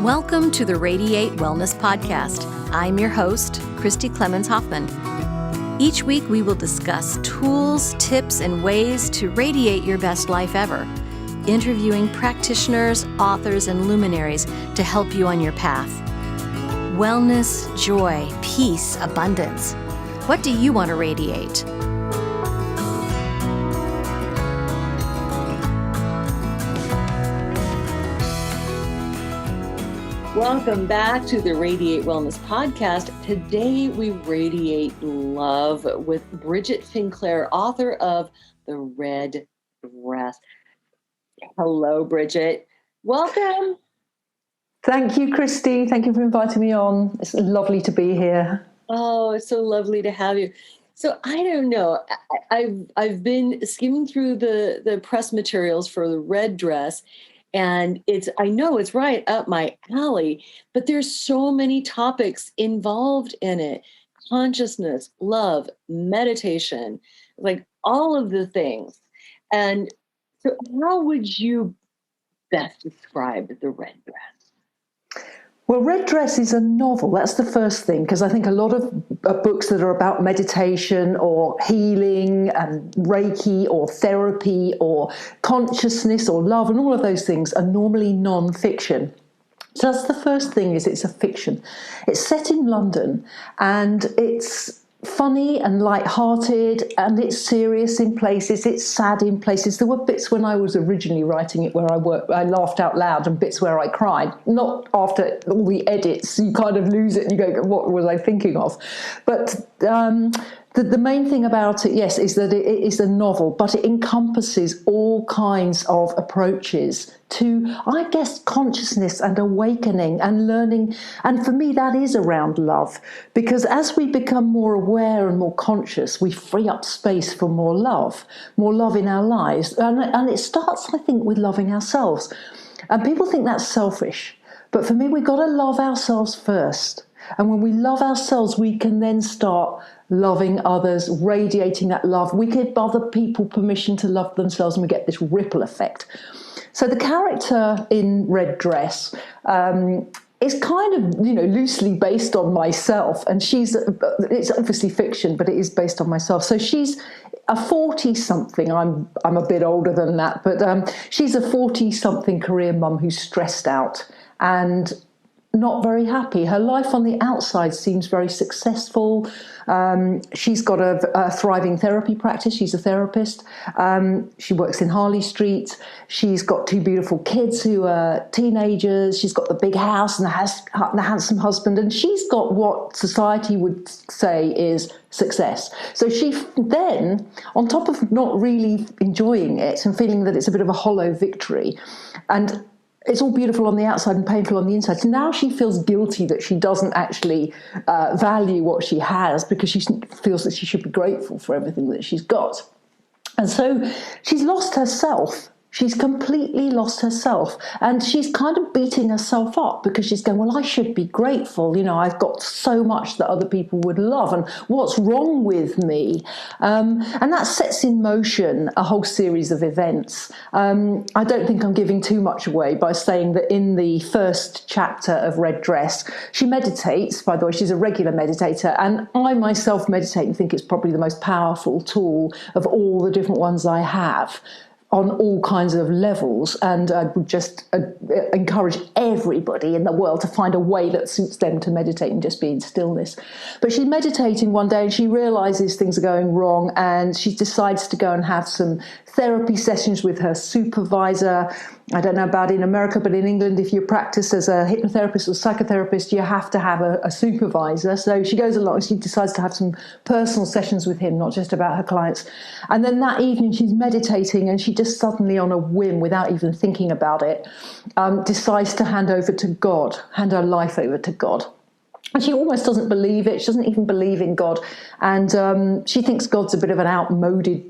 Welcome to the Radiate Wellness podcast. I'm your host, Christi Clemons Hoffman. Each week we will discuss tools, tips, and ways to radiate your best life ever, interviewing practitioners, authors, and luminaries to help you on your path. Wellness, joy, peace, abundance. What do you want to radiate? Welcome back to the Radiate Wellness podcast. Today we radiate love with Bridget Finklaire, author of The Red Dress. Hello, Bridget. Welcome. Thank you, Christi. Thank you for inviting me on. It's lovely to be here. Oh, it's so lovely to have you. So I don't know. I've been skimming through the press materials for The Red Dress, and I know it's right up my alley, but there's so many topics involved in it. Consciousness, love, meditation, like all of the things. And so how would you best describe The Red Dress? Well, Red Dress is a novel. That's the first thing, because I think a lot of books that are about meditation or healing and Reiki or therapy or consciousness or love and all of those things are normally non-fiction. So that's the first thing, is it's a fiction. It's set in London and it's funny and light-hearted, and it's serious in places, it's sad in places. There were bits when I was originally writing it where I laughed out loud, and bits where I cried. Not after all the edits, you kind of lose it and you go, what was I thinking of? But the main thing about it, yes, is that it is a novel, but it encompasses all kinds of approaches to, I guess, consciousness and awakening and learning. And for me, that is around love, because as we become more aware and more conscious, we free up space for more love in our lives. And it starts, I think, with loving ourselves. And people think that's selfish. But for me, we've got to love ourselves first. And when we love ourselves, we can then start loving others, radiating that love. We give other people permission to love themselves, and we get this ripple effect. So the character in Red Dress is kind of, loosely based on myself. And it's obviously fiction, but it is based on myself. So she's a 40-something. I'm a bit older than that, but she's a 40-something career mum who's stressed out and not very happy. Her life on the outside seems very successful. She's got a thriving therapy practice. She's a therapist. She works in Harley Street. She's got 2 beautiful kids who are teenagers. She's got the big house and the handsome husband. And she's got what society would say is success. So she then, on top of not really enjoying it and feeling that it's a bit of a hollow victory, and it's all beautiful on the outside and painful on the inside. So now she feels guilty that she doesn't actually value what she has, because she feels that she should be grateful for everything that she's got. And so she's lost herself. She's completely lost herself. And she's kind of beating herself up, because she's going, well, I should be grateful. I've got so much that other people would love. And what's wrong with me? And that sets in motion a whole series of events. I don't think I'm giving too much away by saying that in the first chapter of Red Dress, she meditates. By the way, she's a regular meditator. And I myself meditate and think it's probably the most powerful tool of all the different ones I have, on all kinds of levels. And I would just encourage everybody in the world to find a way that suits them to meditate and just be in stillness. But she's meditating one day and she realizes things are going wrong, and she decides to go and have some therapy sessions with her supervisor. I don't know about in America, but in England, if you practice as a hypnotherapist or psychotherapist, you have to have a supervisor. So she goes along, she decides to have some personal sessions with him, not just about her clients. And then that evening she's meditating, and she just suddenly, on a whim, without even thinking about it, decides to hand her life over to God. And she almost doesn't believe it. She doesn't even believe in God. And she thinks God's a bit of an outmoded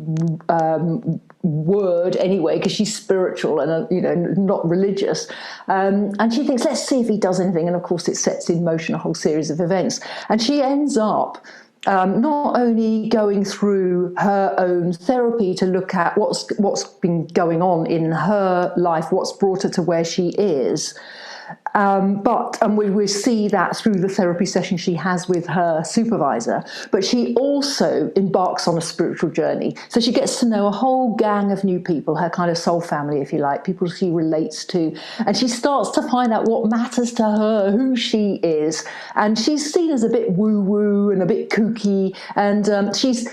word anyway, because she's spiritual and, not religious. And she thinks, let's see if he does anything. And of course, it sets in motion a whole series of events. And she ends up not only going through her own therapy to look at what's been going on in her life, what's brought her to where she is, And we see that through the therapy session she has with her supervisor. But she also embarks on a spiritual journey. So she gets to know a whole gang of new people, her kind of soul family, if you like, people she relates to. And she starts to find out what matters to her, who she is. And she's seen as a bit woo-woo and a bit kooky. And she's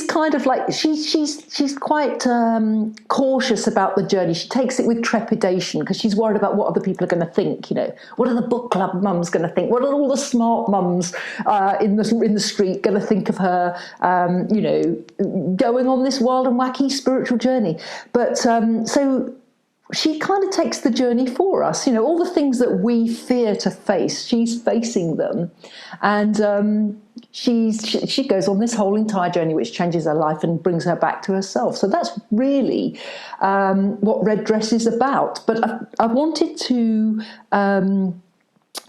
kind of like, she's quite cautious about the journey. She takes it with trepidation because she's worried about what other people are going to think. You know, what are the book club mums going to think? What are all the smart mums in the street going to think of her? You know, going on this wild and wacky spiritual journey. But so she kind of takes the journey for us. You know, all the things that we fear to face, she's facing them, and she goes on this whole entire journey, which changes her life and brings her back to herself. So that's really what Red Dress is about. But I wanted to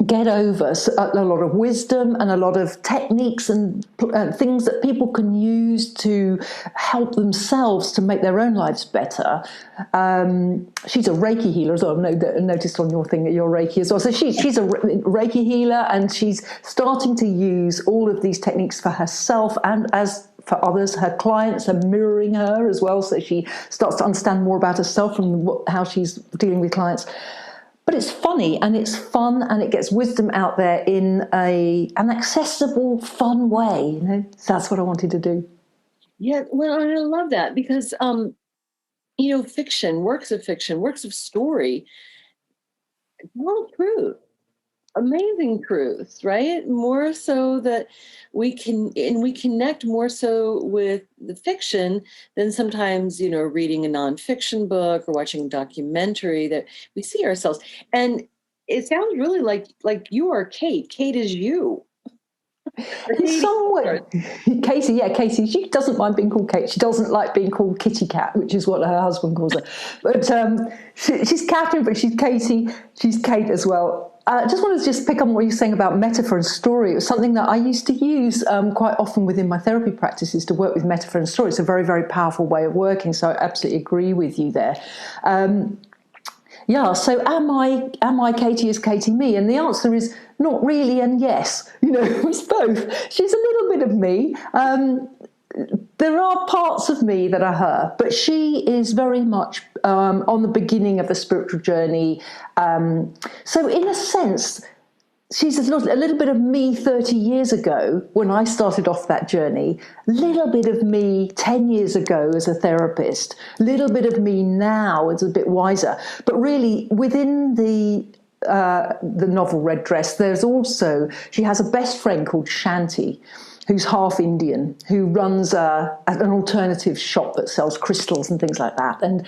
get over a lot of wisdom and a lot of techniques and things that people can use to help themselves to make their own lives better. She's a Reiki healer as well. I've noticed on your thing that you're Reiki as well. So she's a Reiki healer, and she's starting to use all of these techniques for herself and as for others. Her clients are mirroring her as well, so she starts to understand more about herself and how she's dealing with clients. But it's funny and it's fun, and it gets wisdom out there in an accessible, fun way. You know, so that's what I wanted to do. Yeah, well, I love that because, you know, works of story, well, truth, amazing truths, right? More so that we connect more so with the fiction than sometimes, you know, reading a nonfiction book or watching a documentary that we see ourselves. And it sounds really like you are Kate. Kate is you. In some way, Casey, she doesn't mind being called Kate. She doesn't like being called Kitty Cat, which is what her husband calls her. But she's Catherine, but she's Katie. She's Kate as well. I just wanted to pick up on what you're saying about metaphor and story. It was something that I used to use quite often within my therapy practices, to work with metaphor and story. It's a very, very powerful way of working. So I absolutely agree with you there. Yeah, so am I Katie, is Katie me? And the answer is not really and yes. You know, it's both. She's a little bit of me. There are parts of me that are her, but she is very much on the beginning of the spiritual journey. So in a sense, she's a little bit of me 30 years ago when I started off that journey, a little bit of me 10 years ago as a therapist, a little bit of me now as a bit wiser. But really, within the novel Red Dress, she has a best friend called Shanti, who's half Indian, who runs an alternative shop that sells crystals and things like that. And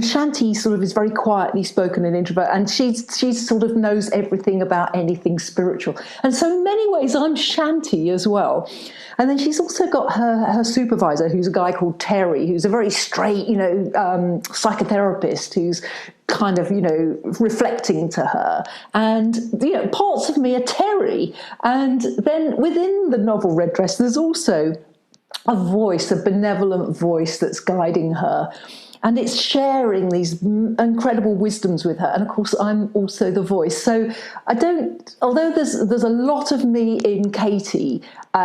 Shanti sort of is very quietly spoken and introvert, and she sort of knows everything about anything spiritual. And so in many ways, I'm Shanti as well. And then she's also got her supervisor, who's a guy called Terry, who's a very straight, you know, psychotherapist who's kind of, you know, reflecting to her. And, you know, parts of me are Terry. And then within the novel Red Dress, there's also a benevolent voice that's guiding her. And it's sharing these incredible wisdoms with her. And of course, I'm also the voice. So although there's a lot of me in Katie,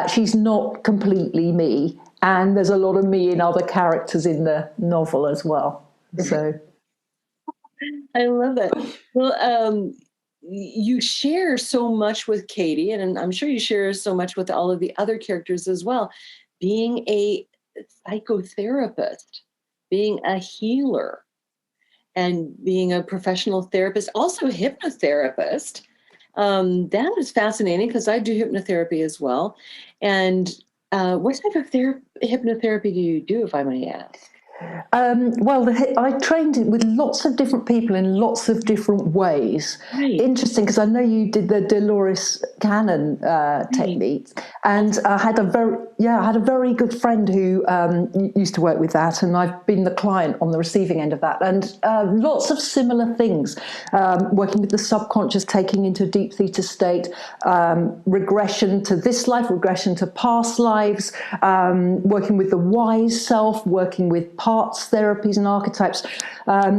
she's not completely me. And there's a lot of me in other characters in the novel as well. So I love that. Well, you share so much with Katie, and I'm sure you share so much with all of the other characters as well. Being a psychotherapist, being a healer, and being a professional therapist, also a hypnotherapist. That is fascinating because I do hypnotherapy as well. And what type of hypnotherapy do you do, if I may ask? Well, I trained with lots of different people in lots of different ways. Right. Interesting, because I know you did the Dolores Cannon techniques, and I had a very good friend who used to work with that, and I've been the client on the receiving end of that, and lots of similar things, working with the subconscious, taking into a deep theta state, regression to this life, regression to past lives, working with the wise self, working with parts therapies and archetypes.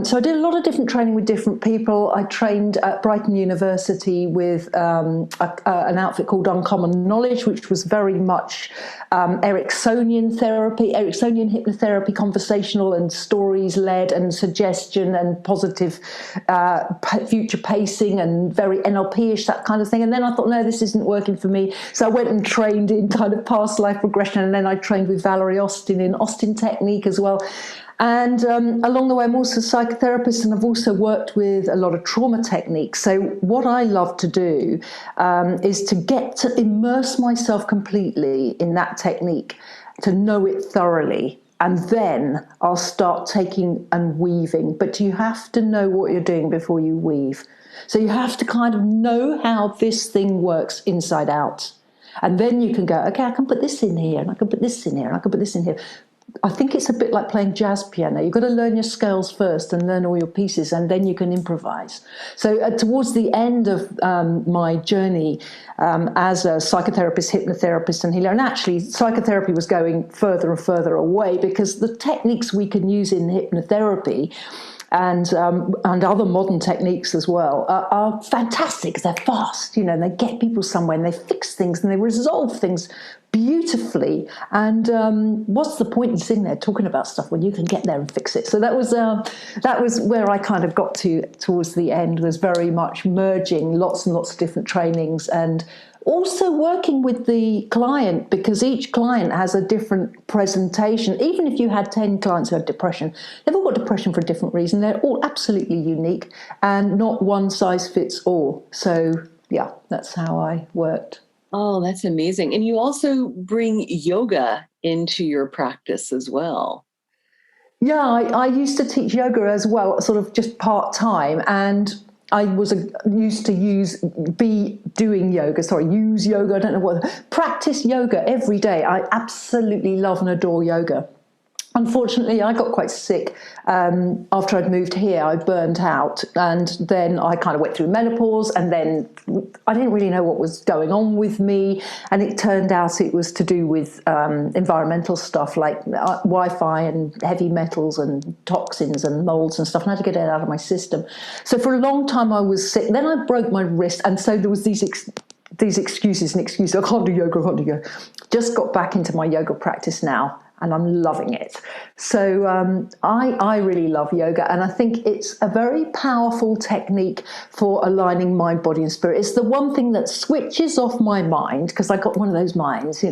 So I did a lot of different training with different people. I trained at Brighton University with an outfit called Uncommon Knowledge, which was very much Ericksonian therapy, Ericksonian hypnotherapy, conversational and stories led, and suggestion and positive future pacing and very NLP-ish, that kind of thing. And then I thought, no, this isn't working for me. So I went and trained in kind of past life regression, and then I trained with Valerie Austin in Austin technique as well. And along the way, I'm also a psychotherapist, and I've also worked with a lot of trauma techniques. So what I love to do is to get to immerse myself completely in that technique, to know it thoroughly. And then I'll start taking and weaving. But you have to know what you're doing before you weave. So you have to kind of know how this thing works inside out. And then you can go, okay, I can put this in here, and I can put this in here, and I can put this in here. I think it's a bit like playing jazz piano. You've got to learn your scales first and learn all your pieces, and then you can improvise. So towards the end of my journey as a psychotherapist, hypnotherapist and healer, and actually psychotherapy was going further and further away, because the techniques we can use in hypnotherapy and other modern techniques as well are fantastic. They're fast, and they get people somewhere, and they fix things and they resolve things beautifully. And what's the point in sitting there talking about stuff when you can get there and fix it? So that was where I kind of got to towards the end, was very much merging lots and lots of different trainings, and also working with the client, because each client has a different presentation. Even if you had 10 clients who had depression, they've all got depression for a different reason. They're all absolutely unique, and not one size fits all. So yeah, that's how I worked. Oh, that's amazing. And you also bring yoga into your practice as well. Yeah, I used to teach yoga as well, sort of just part-time, and I used to use yoga, I don't know what, practice yoga every day. I absolutely love and adore yoga. Unfortunately, I got quite sick after I'd moved here. I burned out, and then I kind of went through menopause, and then I didn't really know what was going on with me, and it turned out it was to do with environmental stuff like Wi-Fi and heavy metals and toxins and molds and stuff, and I had to get it out of my system. So for a long time I was sick. Then I broke my wrist, and so there was these excuses. I can't do yoga. Just got back into my yoga practice now, and I'm loving it. So I really love yoga, and I think it's a very powerful technique for aligning mind, body and spirit. It's the one thing that switches off my mind, because I got one of those minds,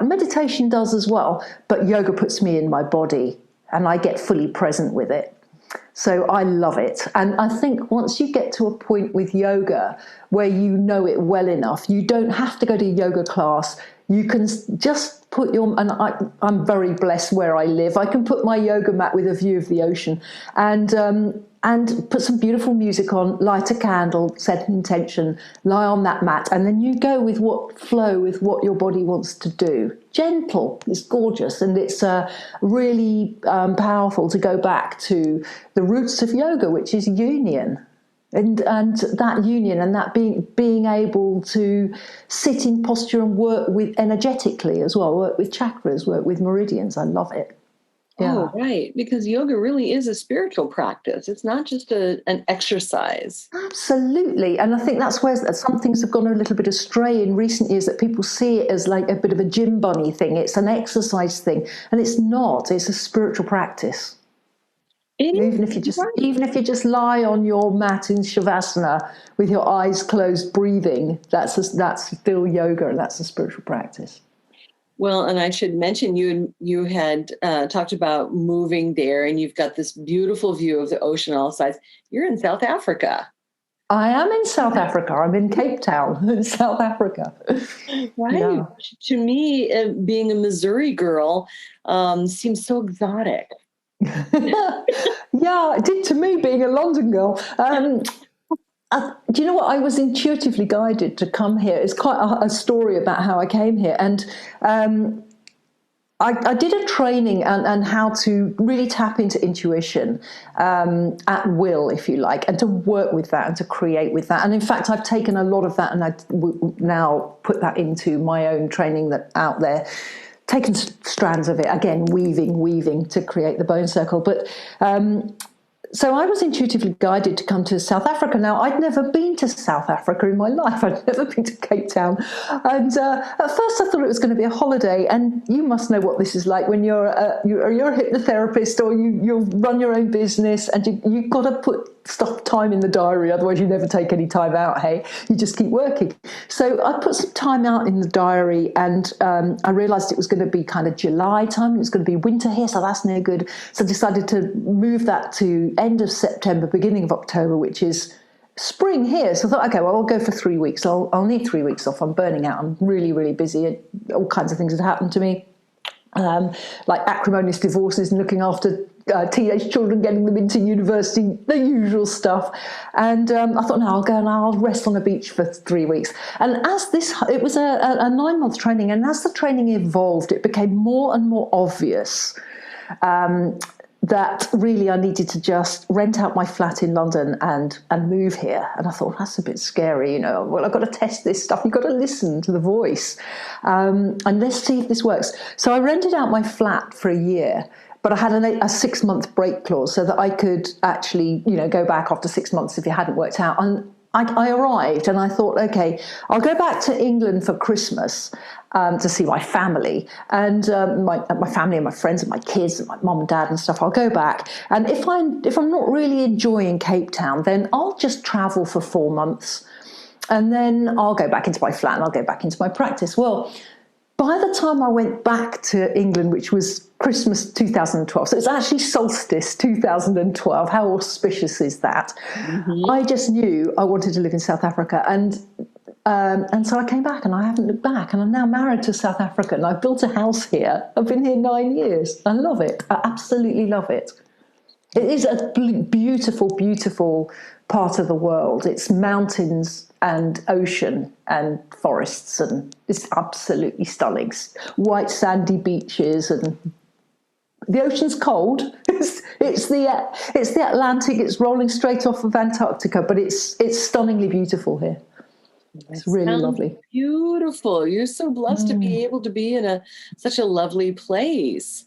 meditation does as well, but yoga puts me in my body and I get fully present with it. So I love it. And I think once you get to a point with yoga where you know it well enough, you don't have to go to a yoga class. You can just put I'm very blessed where I live. I can put my yoga mat with a view of the ocean and put some beautiful music on, light a candle, set an intention, lie on that mat, and then you go with what your body wants to do. Gentle, it's gorgeous, and it's really powerful to go back to the roots of yoga, which is union. And that union, and that being able to sit in posture and work with energetically as well, work with chakras, work with meridians. I love it. Yeah. Oh, right. Because yoga really is a spiritual practice. It's not just an exercise. Absolutely. And I think that's where some things have gone a little bit astray in recent years, that people see it as like a bit of a gym bunny thing. It's an exercise thing. And it's not. It's a spiritual practice. Even if you just lie on your mat in shavasana with your eyes closed, breathing, that's still yoga, and that's a spiritual practice. Well, and I should mention you had talked about moving there, and you've got this beautiful view of the ocean on all sides. You're in South Africa. I am in South Africa. I'm in Cape Town, in South Africa. Right. Yeah. To me, being a Missouri girl seems so exotic. Yeah, it did to me, being a London girl. Do you know what? I was intuitively guided to come here. It's quite a story about how I came here. And I did a training and how to really tap into intuition at will, if you like, and to work with that and to create with that. And in fact, I've taken a lot of that, and I now put that into my own training out there. taken strands of it, again, weaving to create the bone circle. But so I was intuitively guided to come to South Africa. Now, I'd never been to South Africa in my life. I'd never been to Cape Town. And at first I thought it was going to be a holiday. And you must know what this is like when you're a hypnotherapist, or you run your own business, and you've got to put time in the diary. Otherwise you never take any time out, hey? You just keep working. So I put some time out in the diary, and I realised it was going to be kind of July time. It was going to be winter here, so that's no good. So I decided to move that to end of September, beginning of October, which is spring here. So I thought, okay, well, I'll go for 3 weeks. I'll need 3 weeks off. I'm burning out. I'm really, really busy. All kinds of things had happened to me, like acrimonious divorces and looking after teenage children, getting them into university, the usual stuff. And I thought, no, I'll go and I'll rest on a beach for 3 weeks. And it was a 9-month training, and as the training evolved, it became more and more obvious that really I needed to just rent out my flat in London and move here. And I thought, that's a bit scary, well, I've got to test this stuff. You've got to listen to the voice. And let's see if this works. So I rented out my flat for a year, but I had a 6-month break clause so that I could actually, go back after 6 months if it hadn't worked out. And I arrived and I thought, okay, I'll go back to England for Christmas to see my family and my family and my friends and my kids and my mum and dad and stuff. I'll go back, and if I'm not really enjoying Cape Town, then I'll just travel for 4 months, and then I'll go back into my flat and I'll go back into my practice. Well, by the time I went back to England, which was Christmas 2012, so it's actually solstice 2012, how auspicious is that? Mm-hmm. I just knew I wanted to live in South Africa, and so I came back and I haven't looked back, and I'm now married to a South African. I've built a house here. I've been here 9 years. I love it. I absolutely love it. It is a beautiful, beautiful part of the world. It's mountains and ocean and forests, and it's absolutely stunning. White sandy beaches, and the ocean's cold. It's the Atlantic. It's rolling straight off of Antarctica, but it's stunningly beautiful here. It's really lovely. Beautiful. You're so blessed to be able to be in such a lovely place.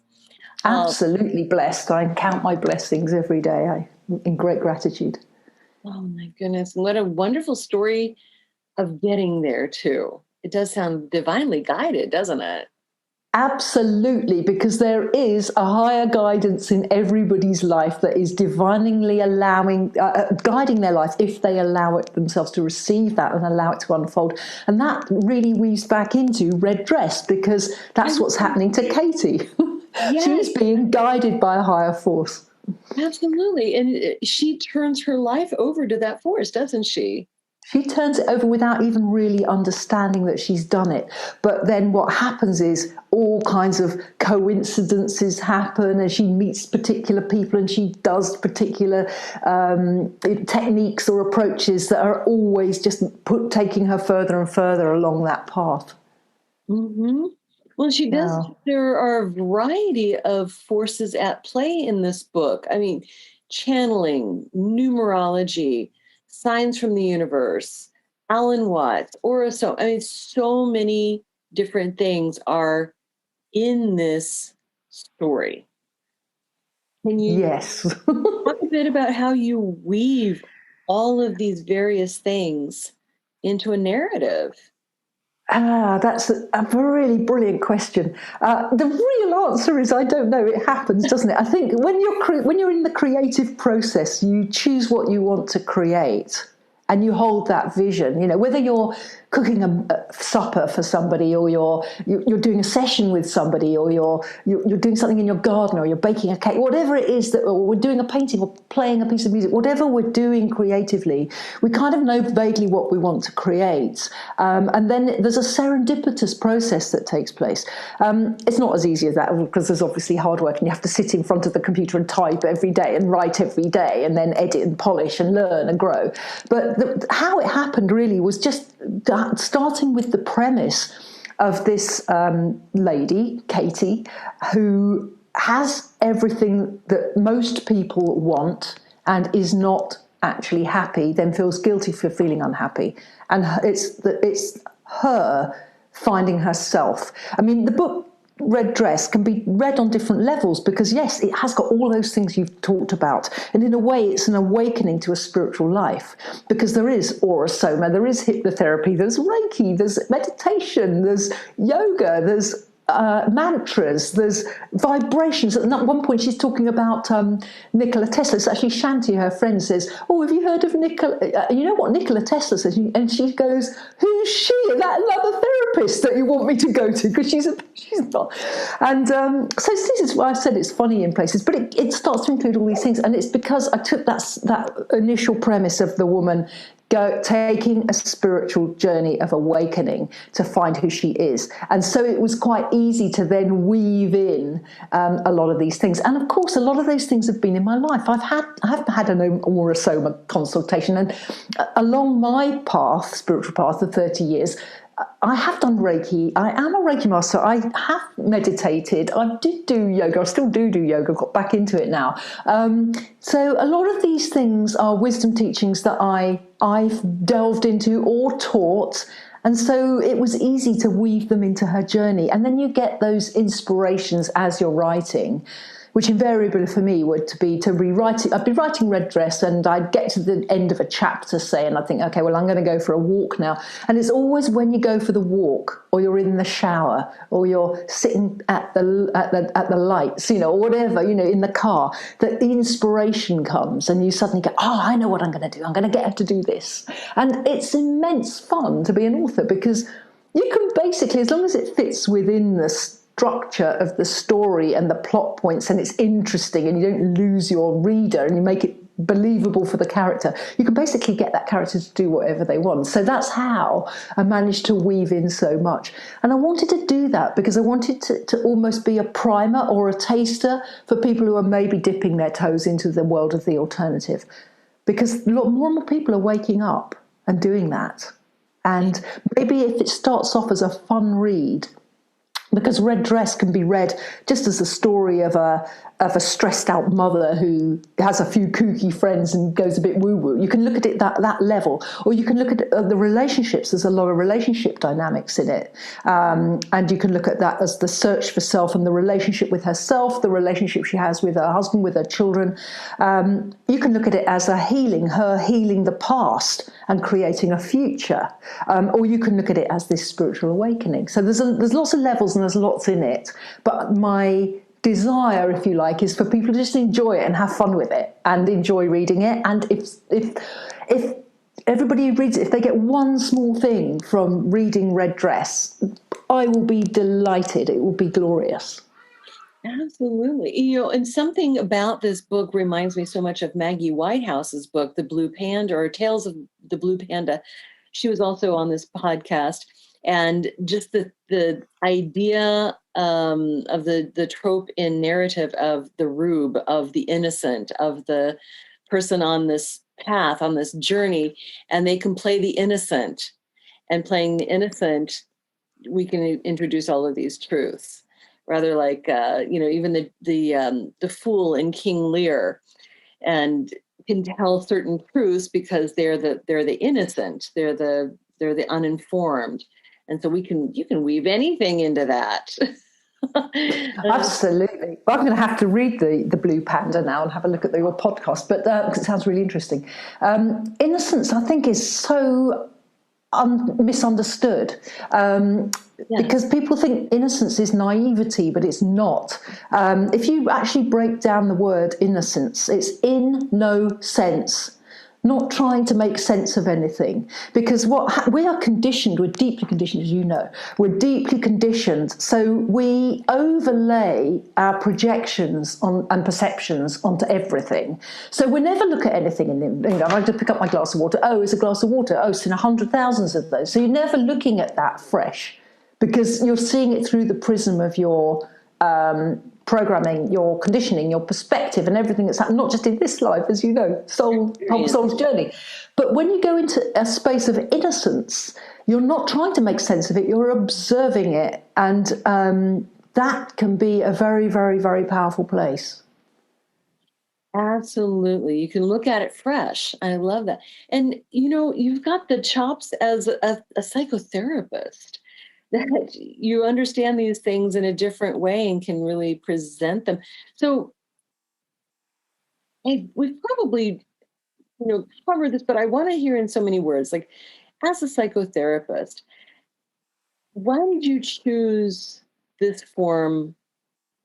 Absolutely blessed. I count my blessings every day in great gratitude. Oh my goodness. What a wonderful story of getting there too. It does sound divinely guided, doesn't it? Absolutely, because there is a higher guidance in everybody's life that is divinely guiding their life if they allow it themselves to receive that and allow it to unfold. And that really weaves back into Red Dress, because that's what's happening to Katie. Yes. She's being guided by a higher force. Absolutely. And she turns her life over to that force, doesn't she? She turns it over without even really understanding that she's done it. But then what happens is all kinds of coincidences happen, and she meets particular people and she does particular techniques or approaches that are always just taking her further and further along that path. Mm-hmm. Well, she does. Wow. There are a variety of forces at play in this book. I mean, channeling, numerology, signs from the universe, Alan Watts, Orison. I mean, so many different things are in this story. Can you talk a bit about how you weave all of these various things into a narrative? That's a really brilliant question. The real answer is I don't know. It happens, doesn't it? I think when you're in the creative process, you choose what you want to create, and you hold that vision. Whether you're cooking a supper for somebody, or you're doing a session with somebody, or you're doing something in your garden, or you're baking a cake, whatever it is or we're doing a painting or playing a piece of music, whatever we're doing creatively, we kind of know vaguely what we want to create. And then there's a serendipitous process that takes place. It's not as easy as that, because there's obviously hard work, and you have to sit in front of the computer and type every day and write every day and then edit and polish and learn and grow. But how it happened really was just starting with the premise of this lady, Katie, who has everything that most people want and is not actually happy, then feels guilty for feeling unhappy. And it's her finding herself. I mean, the book Red Dress can be read on different levels because, yes, it has got all those things you've talked about. And in a way, it's an awakening to a spiritual life because there is aura soma, there is hypnotherapy, there's Reiki, there's meditation, there's yoga, there's mantras, there's vibrations. At one point she's talking about Nikola Tesla. It's actually Shanti, her friend, says, oh, have you heard of Nikola, you know what Nikola Tesla says? And she goes, who's she? Is that another therapist that you want me to go to? Because she's not. And so this is why I said it's funny in places, but it starts to include all these things. And it's because I took that initial premise of the woman taking a spiritual journey of awakening to find who she is. And so it was quite easy to then weave in a lot of these things. And of course, a lot of those things have been in my life. I have had an aura soma consultation, and along my path, spiritual path of 30 years, I have done Reiki. I am a Reiki master. I have meditated. I did do yoga. I still do yoga. I've got back into it now. So a lot of these things are wisdom teachings that I've delved into or taught. And so it was easy to weave them into her journey. And then you get those inspirations as you're writing, which invariably for me would be to rewrite it. I'd be writing Red Dress and I'd get to the end of a chapter, say, and I think, okay, well, I'm going to go for a walk now. And it's always when you go for the walk, or you're in the shower, or you're sitting at the lights, or whatever, in the car, that the inspiration comes and you suddenly go, oh, I know what I'm going to do. I'm going to get her to do this. And it's immense fun to be an author because you can basically, as long as it fits within the structure of the story and the plot points and it's interesting and you don't lose your reader and you make it believable for the character, you can basically get that character to do whatever they want. So that's how I managed to weave in so much. And I wanted to do that because I wanted to almost be a primer or a taster for people who are maybe dipping their toes into the world of the alternative, because more and more people are waking up and doing that. And maybe if it starts off as a fun read, because Red Dress can be read just as a story of a stressed out mother who has a few kooky friends and goes a bit woo-woo. You can look at it that level, or you can look at the relationships. There's a lot of relationship dynamics in it, and you can look at that as the search for self and the relationship with herself, the relationship she has with her husband, with her children. You can look at it as her healing the past and creating a future, or you can look at it as this spiritual awakening. So there's lots of levels and there's lots in it, but my desire, if you like, is for people to just enjoy it and have fun with it and enjoy reading it. And if everybody who reads it, if they get one small thing from reading Red Dress, I will be delighted. It will be glorious. Absolutely. And something about this book reminds me so much of Maggie Whitehouse's book, The Blue Panda, or Tales of the Blue Panda. She was also on this podcast. And just the idea of the trope in narrative of the rube, of the innocent, of the person on this path, on this journey, and they can play the innocent. And playing the innocent, we can introduce all of these truths. Rather like even the fool in King Lear, and can tell certain truths because they're the innocent, they're the uninformed. And so you can weave anything into that. Absolutely. Well, I'm going to have to read the Blue Panda now and have a look at your podcast, but because it sounds really interesting. Innocence, I think, is so misunderstood. Because people think innocence is naivety, but it's not. If you actually break down the word innocence, it's in no sense, not trying to make sense of anything. Because we are conditioned, we're deeply conditioned, as you know, we're deeply conditioned. So we overlay our projections and perceptions onto everything. So we never look at anything I just pick up my glass of water. Oh, it's a glass of water. Oh, it's in 100,000 of those. So you're never looking at that fresh, because you're seeing it through the prism of your programming, your conditioning, your perspective, and everything that's happened, not just in this life, as you know, soul's journey. But when you go into a space of innocence, you're not trying to make sense of it, you're observing it. And that can be a very, very, very powerful place. Absolutely. You can look at it fresh. I love that. And, you've got the chops as a psychotherapist. that you understand these things in a different way and can really present them. So we've probably, covered this, but I want to hear in so many words, like as a psychotherapist, why did you choose this form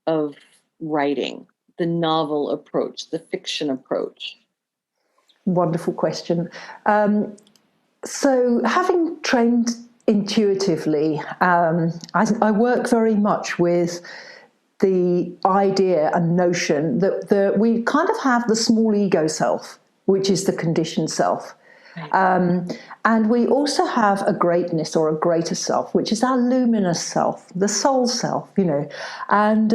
of writing, the novel approach, the fiction approach? Wonderful question. So, having trained intuitively, I work very much with the idea and notion that we kind of have the small ego self, which is the conditioned self. And we also have a greatness or a greater self, which is our luminous self, the soul self, And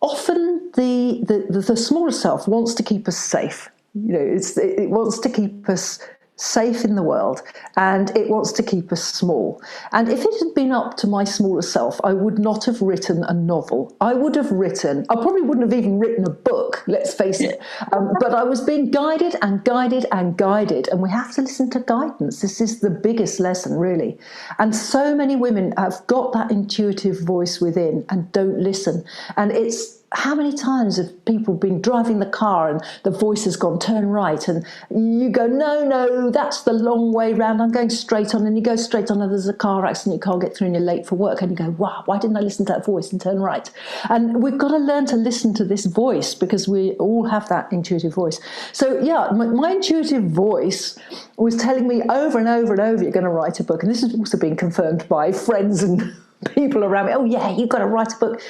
often the smaller self wants to keep us safe. It wants to keep us safe in the world, and it wants to keep us small. And if it had been up to my smaller self, I would not have written a novel. I probably wouldn't have even written a book, let's face it. But I was being guided and guided and guided, and we have to listen to guidance. This is the biggest lesson, really. And so many women have got that intuitive voice within and don't listen. And it's how many times have people been driving the car and the voice has gone, turn right, and you go, no, that's the long way round, I'm going straight on, and you go straight on and there's a car accident, you can't get through and you're late for work, and you go, wow, why didn't I listen to that voice and turn right? And we've got to learn to listen to this voice because we all have that intuitive voice. So yeah, my intuitive voice was telling me over and over and over, you're going to write a book. And this has also been confirmed by friends and people around me. Oh yeah, you've got to write a book.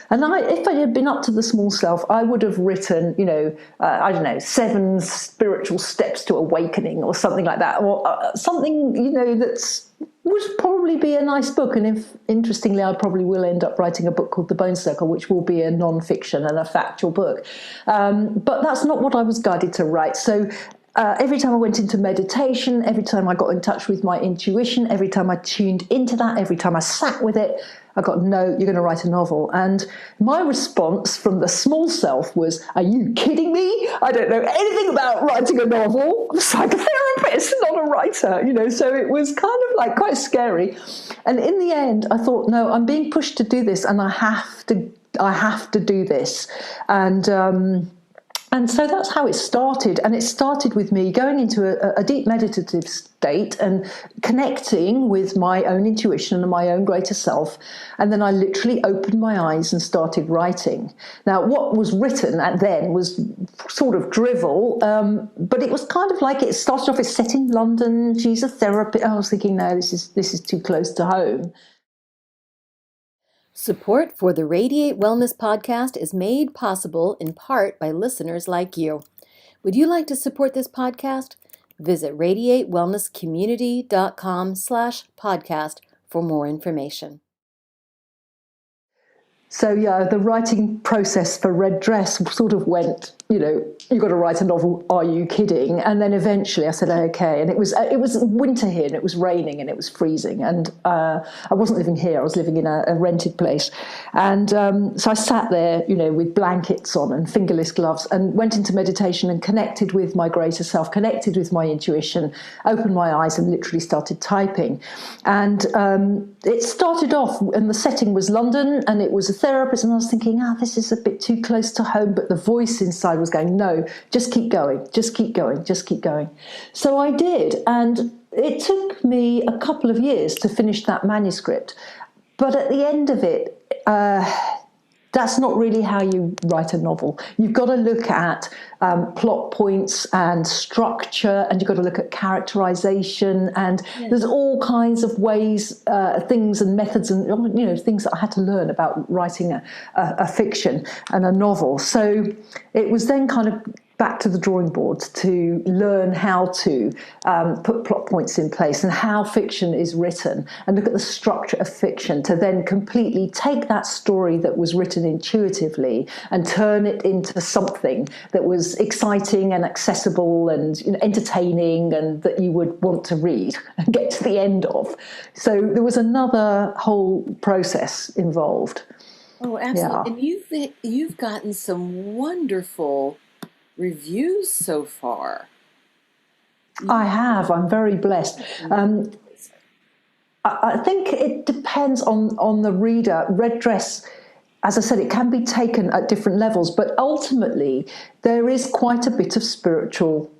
And if I had been up to the small self, I would have written, 7 spiritual steps to awakening or something like that, or something, would probably be a nice book. And interestingly, I probably will end up writing a book called The Bone Circle, which will be a non-fiction and a factual book. But that's not what I was guided to write. So every time I went into meditation, every time I got in touch with my intuition, every time I tuned into that, every time I sat with it, I got, no, you're going to write a novel. And my response from the small self was, are you kidding me? I don't know anything about writing a novel. I'm a psychotherapist, not a writer, so it was kind of like quite scary. And in the end, I thought, no, I'm being pushed to do this and I have to do this. And so that's how it started. And it started with me going into a deep meditative state and connecting with my own intuition and my own greater self. And then I literally opened my eyes and started writing. Now, what was written at then was sort of drivel, but it was kind of like it started off as set in London. She's a therapist. I was thinking, no, this is too close to home. Support for the Radiate Wellness podcast is made possible in part by listeners like you. Would you like to support this podcast? Visit radiatewellnesscommunity.com/podcast for more information. So yeah, the writing process for Red Dress sort of went, you've got to write a novel, are you kidding? And then eventually I said, okay. And it was winter here and it was raining and it was freezing. And I wasn't living here, I was living in a rented place. And so I sat there, with blankets on and fingerless gloves and went into meditation and connected with my greater self, connected with my intuition, opened my eyes and literally started typing. And it started off, and the setting was London and it was a therapist, and I was thinking, this is a bit too close to home, but the voice inside was going, no, just keep going, just keep going, just keep going. So I did, and it took me a couple of years to finish that manuscript. But at the end of it, that's not really how you write a novel. You've got to look at plot points and structure, and you've got to look at characterization, and there's all kinds of ways, things and methods, and things that I had to learn about writing a fiction and a novel. So it was then kind of back to the drawing board to learn how to put plot points in place and how fiction is written, and look at the structure of fiction to then completely take that story that was written intuitively and turn it into something that was exciting and accessible and entertaining and that you would want to read and get to the end of. So there was another whole process involved. Oh, absolutely. Yeah. And you've gotten some wonderful reviews so far. I have. I'm very blessed. I think it depends on the reader. Red dress, as I said, it can be taken at different levels, but ultimately there is quite a bit of spiritual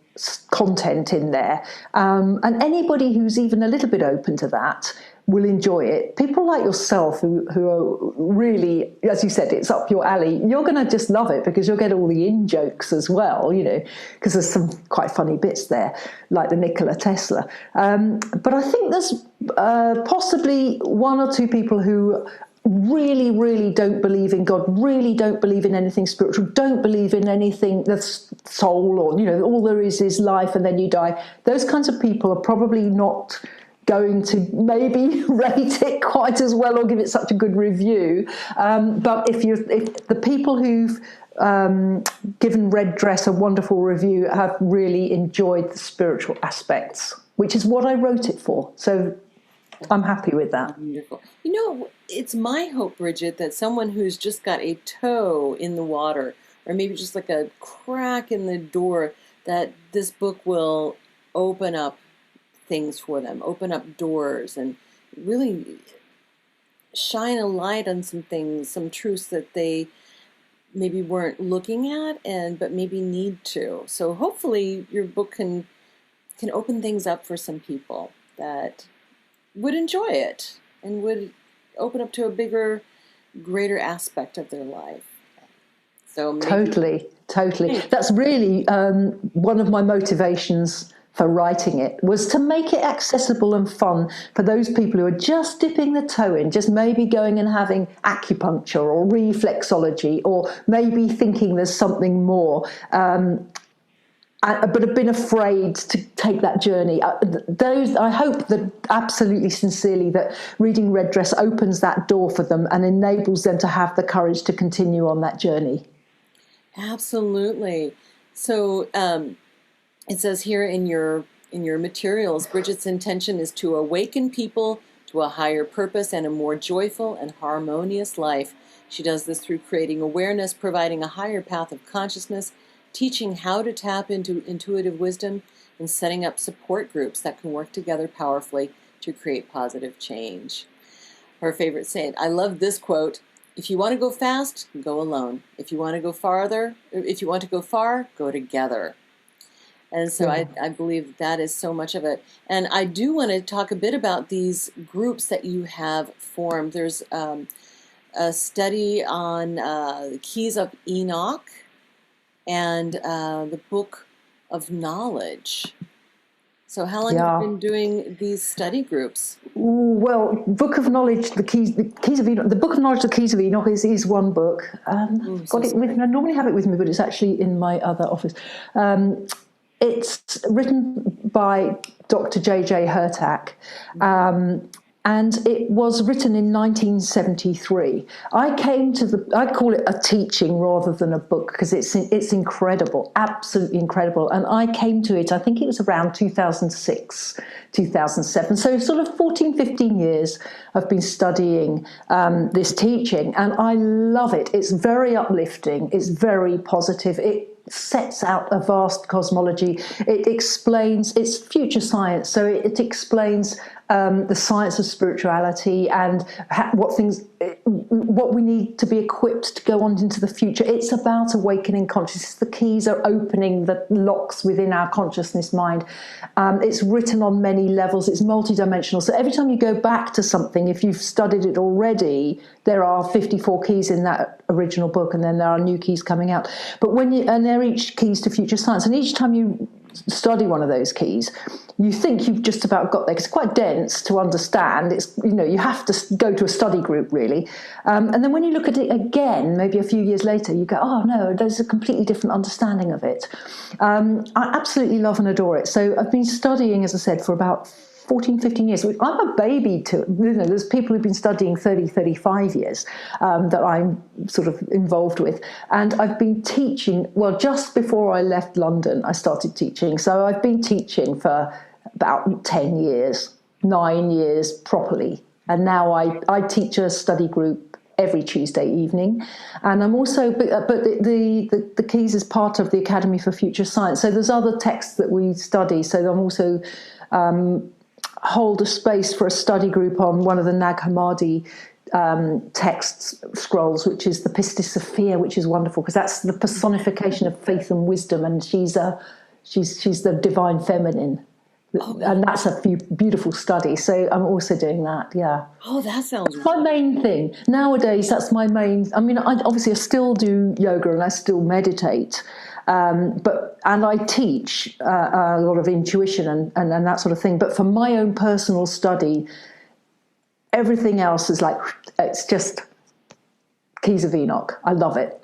content in there. And anybody who's even a little bit open to that will enjoy it. People like yourself who are really, as you said, it's up your alley, you're going to just love it because you'll get all the in-jokes as well, because there's some quite funny bits there, like the Nikola Tesla. But I think there's possibly one or two people who really, really don't believe in God, really don't believe in anything spiritual, don't believe in anything that's soul, or, all there is life and then you die. Those kinds of people are probably not going to maybe rate it quite as well or give it such a good review. But if the people who've given Red Dress a wonderful review have really enjoyed the spiritual aspects, which is what I wrote it for. So I'm happy with that. Wonderful. It's my hope, Bridget, that someone who's just got a toe in the water, or maybe just like a crack in the door, that this book will open up things for them, open up doors, and really shine a light on some things, some truths that they maybe weren't looking at, but maybe need to. So hopefully your book can open things up for some people that would enjoy it and would open up to a bigger, greater aspect of their life. So Totally. That's really one of my motivations for writing it, was to make it accessible and fun for those people who are just dipping the toe in, just maybe going and having acupuncture or reflexology, or maybe thinking there's something more, but have been afraid to take that journey. I hope that absolutely sincerely that reading Red Dress opens that door for them and enables them to have the courage to continue on that journey. Absolutely. So it says here in your materials, Bridget's intention is to awaken people to a higher purpose and a more joyful and harmonious life. She does this through creating awareness, providing a higher path of consciousness, teaching how to tap into intuitive wisdom, and setting up support groups that can work together powerfully to create positive change. Her favorite saying, I love this quote: if you want to go fast, go alone. If you want to go far, go together. And so I believe that is so much of it. And I do want to talk a bit about these groups that you have formed. There's a study on the Keys of Enoch and the Book of Knowledge. So how long have you been doing these study groups? Well, Book of Knowledge, the Keys of Enoch. The Book of Knowledge, the Keys of Enoch is one book. Got it with me. I normally have it with me, but it's actually in my other office. It's written by Dr. J.J. Hurtak, and it was written in 1973. I call it a teaching rather than a book, because it's incredible, absolutely incredible. And I came to it, I think it was around 2006, 2007. So sort of 14, 15 years I've been studying this teaching, and I love it. It's very uplifting. It's very positive. It sets out a vast cosmology. It explains, it's future science, so it explains the science of spirituality and what we need to be equipped to go on into the future. It's about awakening consciousness. The keys are opening the locks within our consciousness mind. It's written on many levels. It's multidimensional. So every time you go back to something, if you've studied it already, there are 54 keys in that original book, and then there are new keys coming out. But and they're each keys to future science. And each time you study one of those keys, you think you've just about got there, because it's quite dense to understand. It's, you have to go to a study group really, and then when you look at it again, maybe a few years later, you go, oh no, there's a completely different understanding of it. I absolutely love and adore it. So I've been studying, as I said, for about 14, 15 years. I'm a baby to, there's people who've been studying 30, 35 years that I'm sort of involved with. And I've been teaching, well, just before I left London, I started teaching. So I've been teaching for about 10 years, 9 years properly. And now I teach a study group every Tuesday evening. And I'm also, but the Keys is part of the Academy for Future Science. So there's other texts that we study. So I'm also, hold a space for a study group on one of the Nag Hammadi texts, scrolls, which is the Pistis Sophia, which is wonderful because that's the personification of faith and wisdom, and she's the divine feminine. And that's a beautiful study. So I'm also doing that, yeah. Oh, that sounds my main thing. Nowadays, that's my main... I mean, I still do yoga and I still meditate, and I teach a lot of intuition and that sort of thing. But for my own personal study, everything else is like, it's just Keys of Enoch. I love it.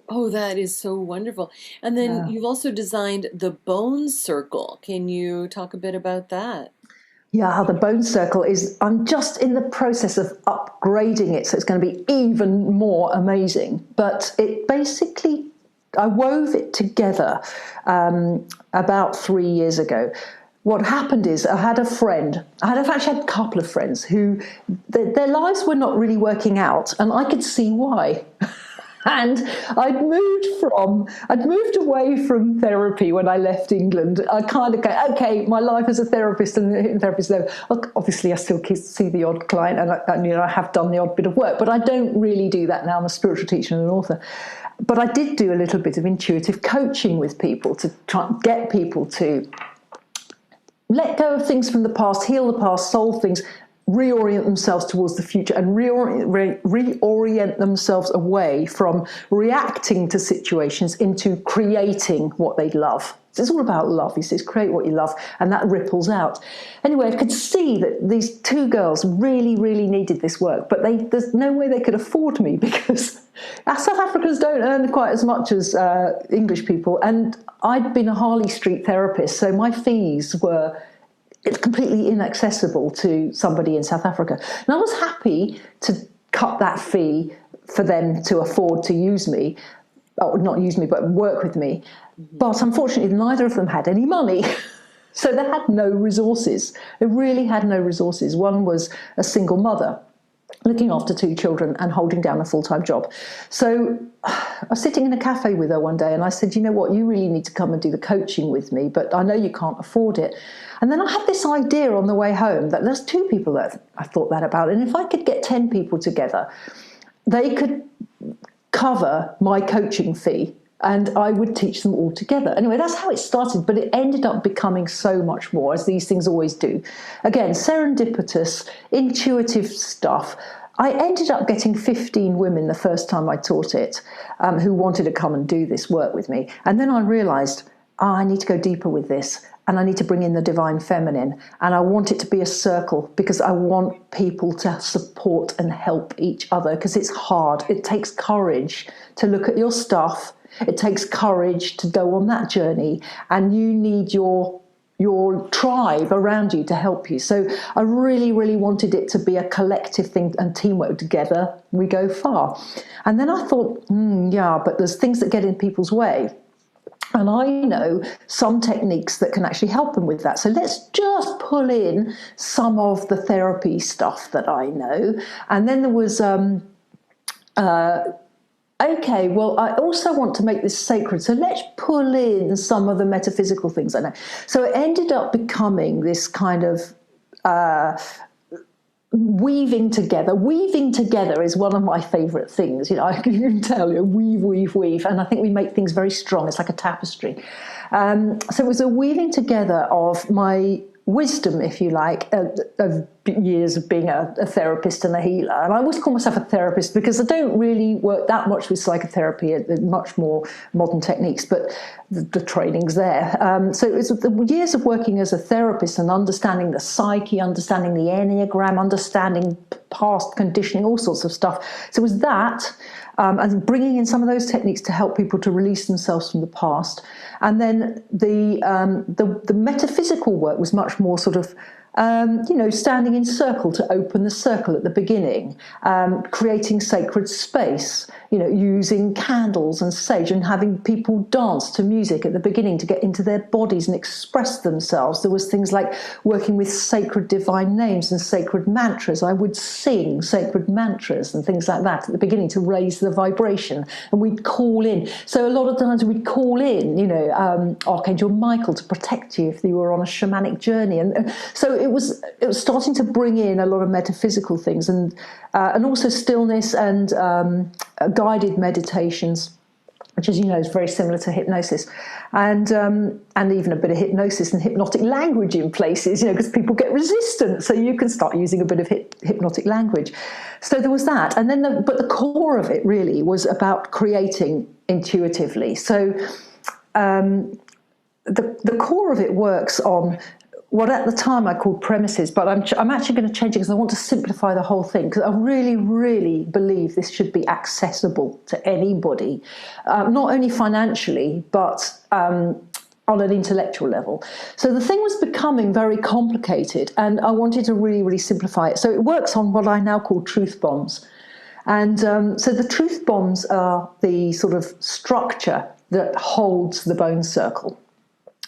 Oh, that is so wonderful. And then you've also designed the Bone Circle. Can you talk a bit about that? Yeah, the Bone Circle is, I'm just in the process of upgrading it, so it's going to be even more amazing. But it basically, I wove it together about 3 years ago. What happened is I had a friend, I've actually had a couple of friends who, their lives were not really working out, and I could see why. And I'd moved away from therapy when I left England. I kind of go, okay, my life as a therapist and a hypnotherapist, though, obviously I still see the odd client and I have done the odd bit of work, but I don't really do that now. I'm a spiritual teacher and an author. But I did do a little bit of intuitive coaching with people to try and get people to let go of things from the past, heal the past, solve things, reorient themselves towards the future, and reorient themselves away from reacting to situations into creating what they love. It's all about love. He says, create what you love, and that ripples out. Anyway, I could see that these two girls really, really needed this work, but there's no way they could afford me because South Africans don't earn quite as much as English people, and I'd been a Harley Street therapist, so my fees were completely inaccessible to somebody in South Africa. And I was happy to cut that fee for them to afford to use me, or not use me, but work with me. But unfortunately, neither of them had any money. So they had no resources. They really had no resources. One was a single mother, looking after two children and holding down a full-time job. So I was sitting in a cafe with her one day and I said, you know what, you really need to come and do the coaching with me, but I know you can't afford it. And then I had this idea on the way home that there's two people that I thought that about. And if I could get 10 people together, they could cover my coaching fee and I would teach them all together. Anyway, that's how it started, but it ended up becoming so much more, as these things always do. Again, serendipitous, intuitive stuff. I ended up getting 15 women the first time I taught it who wanted to come and do this work with me. And then I realized, I need to go deeper with this. And I need to bring in the divine feminine. And I want it to be a circle because I want people to support and help each other, because it's hard. It takes courage to look at your stuff. It takes courage to go on that journey. And you need your tribe around you to help you. So I really, really wanted it to be a collective thing, and teamwork. Together we go far. And then I thought, yeah, but there's things that get in people's way. And I know some techniques that can actually help them with that. So let's just pull in some of the therapy stuff that I know. And then there was, okay, well, I also want to make this sacred. So let's pull in some of the metaphysical things I know. So it ended up becoming this kind of weaving together. Weaving together is one of my favorite things. You know, I can tell you, weave. And I think we make things very strong. It's like a tapestry. So it was a weaving together of my wisdom, if you like, of years of being a therapist and a healer. And I always call myself a therapist because I don't really work that much with psychotherapy, much more modern techniques, but the training's there. So it's the years of working as a therapist and understanding the psyche, understanding the Enneagram, understanding past conditioning, all sorts of stuff. So it was that, and bringing in some of those techniques to help people to release themselves from the past. And then the metaphysical work was much more sort of, standing in circle to open the circle at the beginning, creating sacred space, using candles and sage and having people dance to music at the beginning to get into their bodies and express themselves. There was things like working with sacred divine names and sacred mantras. I would sing sacred mantras and things like that at the beginning to raise the vibration, and we'd call in. So a lot of times we'd call in, Archangel Michael to protect you if you were on a shamanic journey. And so it was starting to bring in a lot of metaphysical things, and also stillness and guided meditations, which, as you know, is very similar to hypnosis, and even a bit of hypnosis and hypnotic language in places, because people get resistant, so you can start using a bit of hypnotic language. So there was that, and then but the core of it really was about creating intuitively. So the core of it works on what at the time I called premises, but I'm actually going to change it because I want to simplify the whole thing, because I really, really believe this should be accessible to anybody, not only financially, but on an intellectual level. So the thing was becoming very complicated, and I wanted to really, really simplify it. So it works on what I now call truth bombs. And so the truth bombs are the sort of structure that holds the bone circle.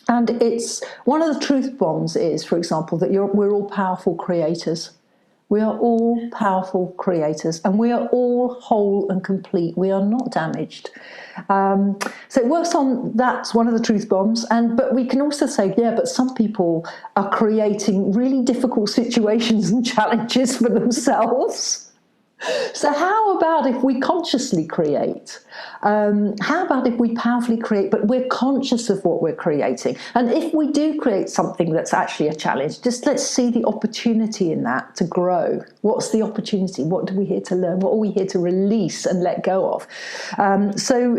And it's one of the truth bombs is, for example, that we're all powerful creators. We are all powerful creators, and we are all whole and complete. We are not damaged. So it works on, that's one of the truth bombs. But we can also say, but some people are creating really difficult situations and challenges for themselves. So how about if we consciously create? How about if we powerfully create, but we're conscious of what we're creating? And if we do create something that's actually a challenge, just let's see the opportunity in that to grow. What's the opportunity? What are we here to learn? What are we here to release and let go of? So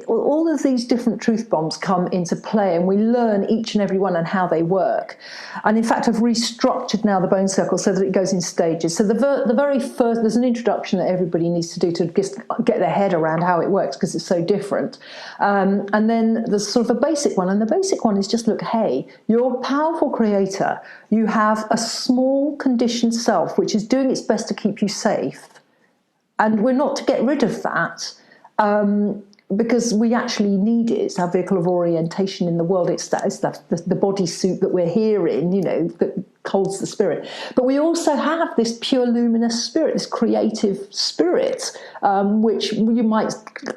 all of these different truth bombs come into play, and we learn each and every one and how they work. And in fact, I've restructured now the bone circle so that it goes in stages. So the very first, there's an introduction that everybody needs to do to just get their head around how it works, because it's so different. And then there's sort of a basic one, and the basic one is just look, hey, you're a powerful creator. You have a small conditioned self which is doing its best to keep you safe, and we're not to get rid of that. Because we actually need it. It's our vehicle of orientation in the world. It's the bodysuit that we're here in, that holds the spirit. But we also have this pure luminous spirit, this creative spirit, which you might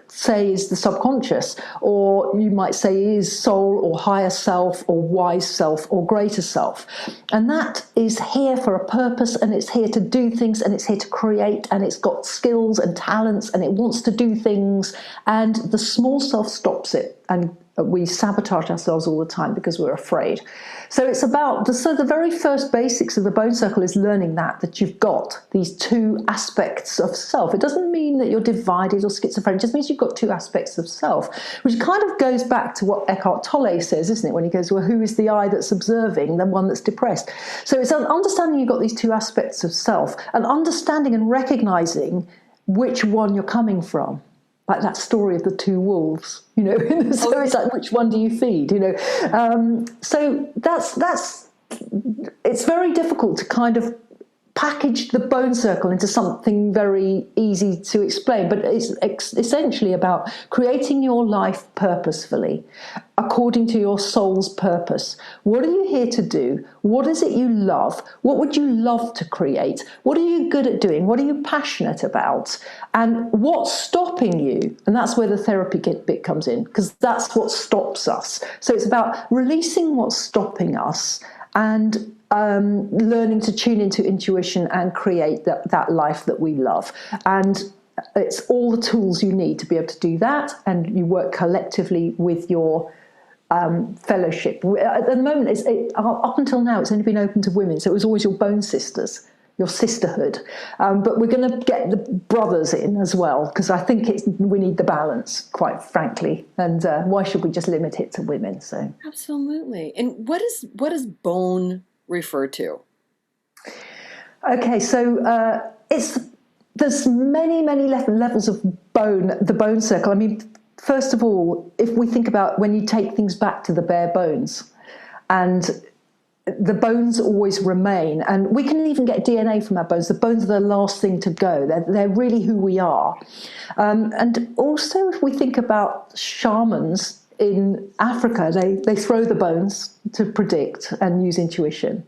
say is the subconscious, or you might say is soul or higher self or wise self or greater self. And that is here for a purpose, and it's here to do things, and it's here to create, and it's got skills and talents, and it wants to do things, and the small self stops it, and we sabotage ourselves all the time because we're afraid. So it's about the very first basics of the bone circle is learning that you've got these two aspects of self. It doesn't mean that you're divided or schizophrenic. It just means you've got two aspects of self, which kind of goes back to what Eckhart Tolle says, isn't it? When he goes, well, who is the I that's observing, the one that's depressed? So it's understanding you've got these two aspects of self, and understanding and recognizing which one you're coming from. Like that story of the two wolves, so it's like, which one do you feed, So that's it's very difficult to kind of package the bone circle into something very easy to explain, but it's essentially about creating your life purposefully, according to your soul's purpose. What are you here to do? What is it you love? What would you love to create? What are you good at doing? What are you passionate about? And what's stopping you? And that's where the therapy bit comes in, because that's what stops us. So it's about releasing what's stopping us and learning to tune into intuition and create that life that we love. And it's all the tools you need to be able to do that, and you work collectively with your fellowship. At the moment, up until now, it's only been open to women, so it was always your bone sisters, your sisterhood. But we're going to get the brothers in as well, because I think we need the balance, quite frankly. And why should we just limit it to women? So absolutely. And what is bone refer to? Okay, so there's many levels of the bone circle. I mean, first of all, if we think about when you take things back to the bare bones, and the bones always remain, and we can even get DNA from our bones. The bones are the last thing to go. They're really who we are. And also, if we think about shamans in Africa, they throw the bones to predict and use intuition.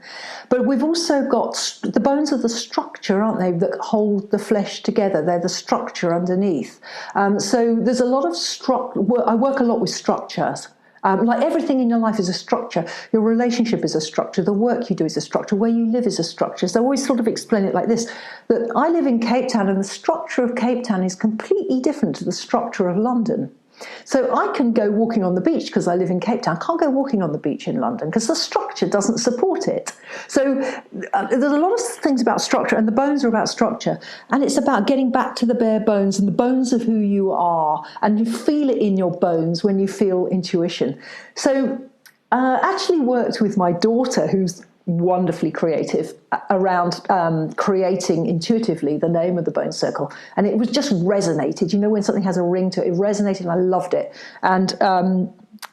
But we've also got the bones of the structure, aren't they, that hold the flesh together. They're the structure underneath. So there's a lot of I work a lot with structures. Like everything in your life is a structure. Your relationship is a structure. The work you do is a structure. Where you live is a structure. So I always sort of explain it like this, that I live in Cape Town and the structure of Cape Town is completely different to the structure of London. So I can go walking on the beach because I live in Cape Town. I can't go walking on the beach in London because the structure doesn't support it. So there's a lot of things about structure, and the bones are about structure. And it's about getting back to the bare bones and the bones of who you are. And you feel it in your bones when you feel intuition. So actually worked with my daughter, who's wonderfully creative, around creating intuitively the name of the bone circle, and it was just resonated. You know, when something has a ring to it, it resonated, and I loved it. And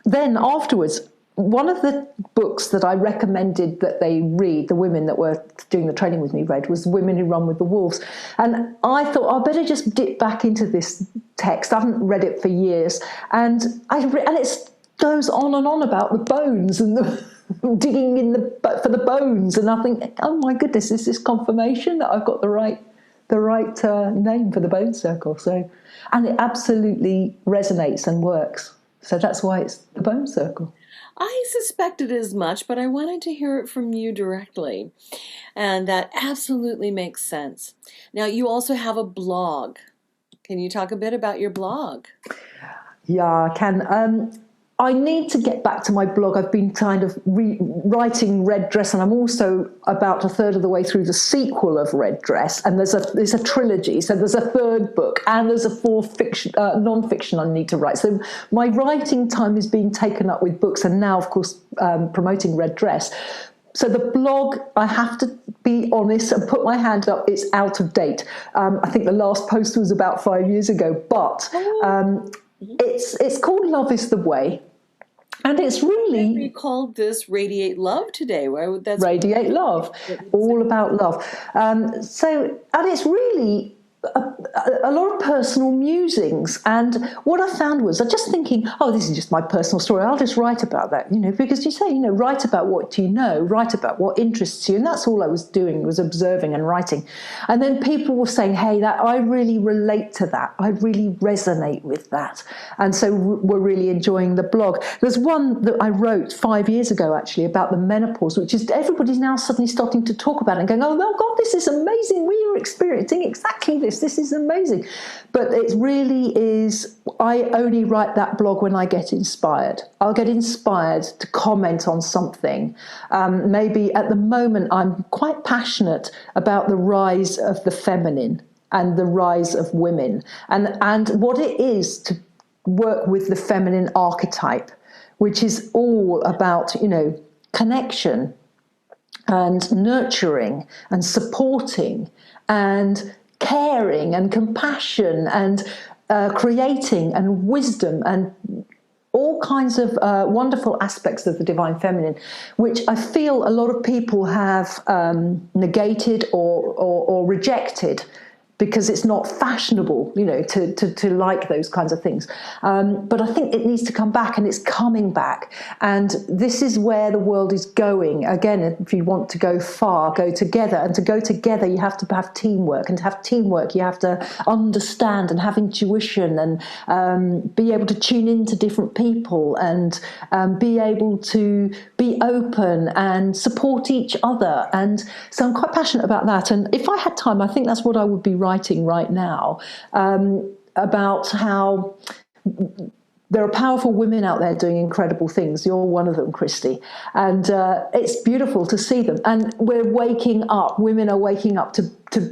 then afterwards, one of the books that I recommended that they read, the women that were doing the training with me read, was Women Who Run with the Wolves. And I thought, I better just dip back into this text. I haven't read it for years, and it goes on and on about the bones and the digging in for the bones, and I think, oh my goodness, is this confirmation that I've got the right name for the bone circle? So, and it absolutely resonates and works. So that's why it's the bone circle. I suspected as much, but I wanted to hear it from you directly, and that absolutely makes sense. Now, you also have a blog. Can you talk a bit about your blog? Yeah, I can. I need to get back to my blog. I've been kind of writing Red Dress, and I'm also about a third of the way through the sequel of Red Dress. And there's a trilogy, so there's a third book, and there's a fourth non-fiction I need to write. So my writing time is being taken up with books, and now, of course, promoting Red Dress. So the blog, I have to be honest and put my hand up, it's out of date. I think the last post was about 5 years ago, but it's called Love is the Way. And it's really... We called this Radiate Love today. That's Radiate Love, all about love. And it's really a lot of personal musings. And what I found was, I just thinking, oh, this is just my personal story. I'll just write about that, because you say, write about what you know, write about what interests you. And that's all I was doing, was observing and writing. And then people were saying, hey, that I really relate to that. I really resonate with that. And so we're really enjoying the blog. There's one that I wrote 5 years ago, actually, about the menopause, which is everybody's now suddenly starting to talk about it and going, oh, God, this is amazing. We are experiencing exactly this. This is amazing. But it really is, I only write that blog when I get inspired. I'll get inspired to comment on something. Maybe at the moment I'm quite passionate about the rise of the feminine and the rise of women, and what it is to work with the feminine archetype, which is all about, connection and nurturing and supporting and caring and compassion and creating and wisdom and all kinds of wonderful aspects of the divine feminine, which I feel a lot of people have negated or rejected, because it's not fashionable, to like those kinds of things. But I think it needs to come back, and it's coming back. And this is where the world is going. Again, if you want to go far, go together. And to go together, you have to have teamwork. And to have teamwork, you have to understand and have intuition and be able to tune into different people and be able to be open and support each other. And so I'm quite passionate about that. And if I had time, I think that's what I would be writing right now, about how there are powerful women out there doing incredible things. You're one of them, Christi. And it's beautiful to see them. And we're waking up. Women are waking up to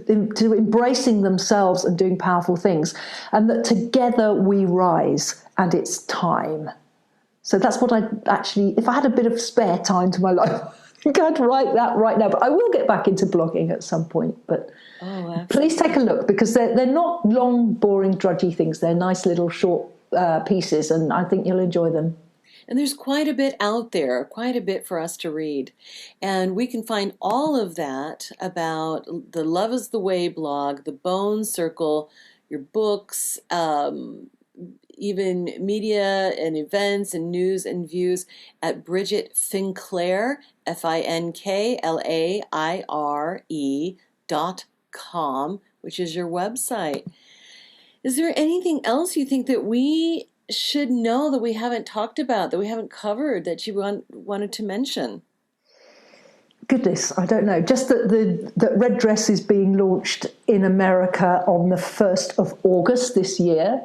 embracing themselves and doing powerful things. And that together we rise, and it's time. So that's what I actually, if I had a bit of spare time to my life, I can't write that right now. But I will get back into blogging at some point. But please take a look, because they're not long, boring, drudgy things. They're nice little short pieces, and I think you'll enjoy them. And there's quite a bit out there, quite a bit for us to read. And we can find all of that about the Love is the Way blog, the Bone Circle, your books, even media and events and news and views at Bridget Finklaire, FINKLAIRE.com, which is your website. Is there anything else you think that we should know that we haven't talked about, that we haven't covered, that you wanted to mention? Goodness, I don't know. Just that Red Dress is being launched in America on the 1st of August this year.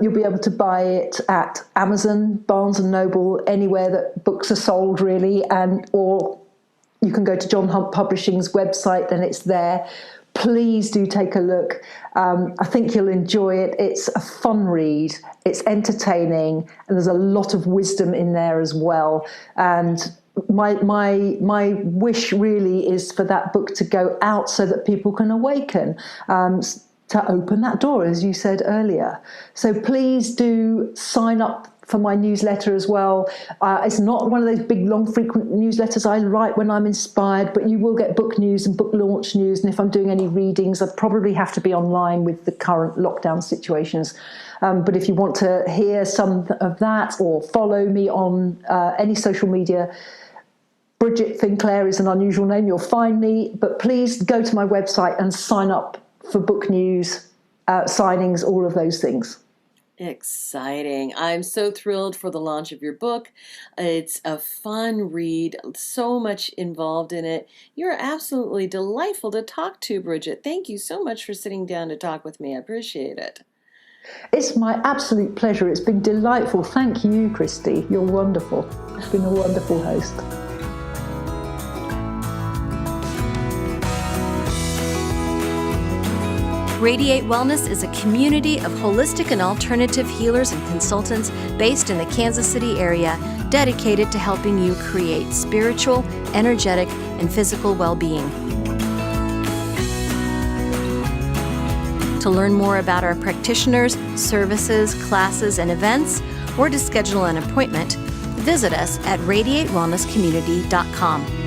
You'll be able to buy it at Amazon, Barnes & Noble, anywhere that books are sold, really, or you can go to John Hunt Publishing's website, and it's there. Please do take a look. I think you'll enjoy it. It's a fun read. It's entertaining, and there's a lot of wisdom in there as well. And my wish really is for that book to go out so that people can awaken, to open that door, as you said earlier. So please do sign up for my newsletter as well. It's not one of those big, long, frequent newsletters I write when I'm inspired, but you will get book news and book launch news. And if I'm doing any readings, I probably have to be online with the current lockdown situations. But if you want to hear some of that or follow me on any social media, Bridget Finklaire is an unusual name. You'll find me. But please go to my website and sign up for book news, signings, all of those things. Exciting. I'm so thrilled for the launch of your book. It's a fun read, so much involved in it. You're absolutely delightful to talk to, Bridget. Thank you so much for sitting down to talk with me. I appreciate it. It's my absolute pleasure. It's been delightful. Thank you, Christi. You're wonderful. You've been a wonderful host. Radiate Wellness is a community of holistic and alternative healers and consultants based in the Kansas City area, dedicated to helping you create spiritual, energetic, and physical well-being. To learn more about our practitioners, services, classes, and events, or to schedule an appointment, visit us at radiatewellnesscommunity.com.